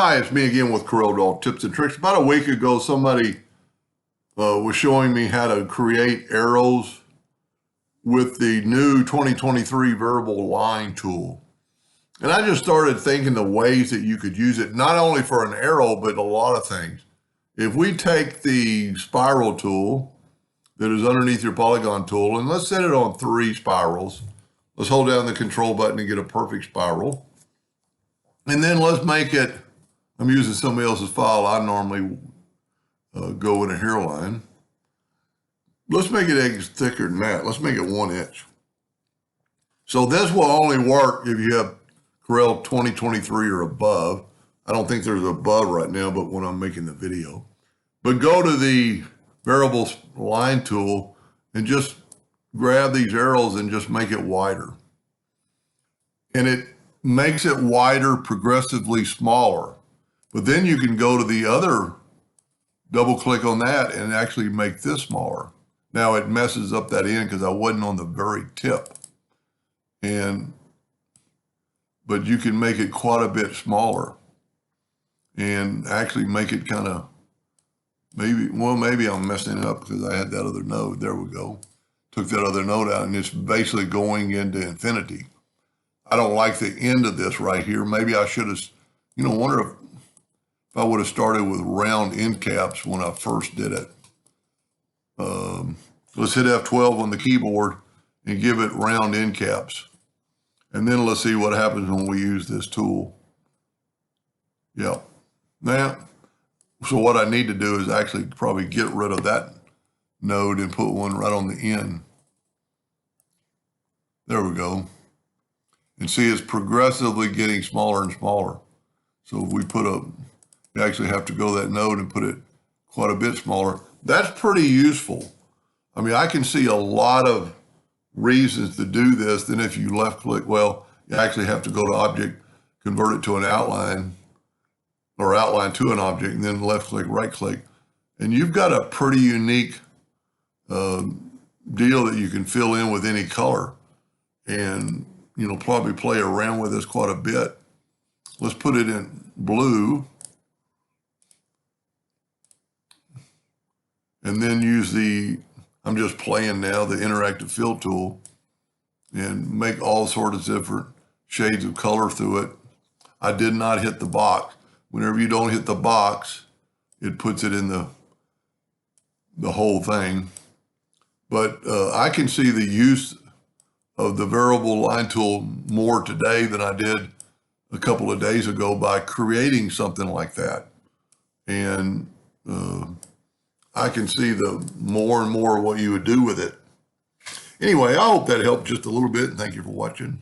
Hi, it's me again with CorelDraw tips and tricks. About a week ago, somebody was showing me how to create arrows with the new 2023 Variable line tool. And I just started thinking the ways that you could use it, not only for an arrow, but a lot of things. If we take the spiral tool that is underneath your polygon tool, and let's set it on 3 spirals. Let's hold down the control button and get a perfect spiral. And then let's make it, I'm using somebody else's file. I normally go in a hairline. Let's make it thicker than that. Let's make it 1 inch. So this will only work if you have Corel2023 or above. I don't think there's above right now, but when I'm making the video. But go to the variable line tool and just grab these arrows and just make it wider. And it makes it wider, progressively smaller. But then you can go to the other, double click on that and actually make this smaller. Now it messes up that end because I wasn't on the very tip. But you can make it quite a bit smaller and actually make it kind of, maybe I'm messing it up because I had that other node. There we go. Took that other node out and it's basically going into infinity. I don't like the end of this right here. Maybe I should have, wonder if I would have started with round end caps when I first did it. Let's hit F12 on the keyboard and give it round end caps. And then let's see what happens when we use this tool. Yeah. Now, so what I need to do is actually probably get rid of that node and put one right on the end. There we go. And see, it's progressively getting smaller and smaller. So if we you actually have to go that node and put it quite a bit smaller. That's pretty useful. I mean, I can see a lot of reasons to do this. Then if you left click, well, you actually have to go to object, convert it to an outline, or outline to an object, and then left click, right click. And you've got a pretty unique deal that you can fill in with any color and, probably play around with this quite a bit. Let's put it in blue. And then use I'm just playing now, the interactive fill tool and make all sorts of different shades of color through it. I did not hit the box. Whenever you don't hit the box, it puts it in the whole thing. But I can see the use of the variable line tool more today than I did a couple of days ago by creating something like that. And I can see the more and more what you would do with it. Anyway, I hope that helped just a little bit, and thank you for watching.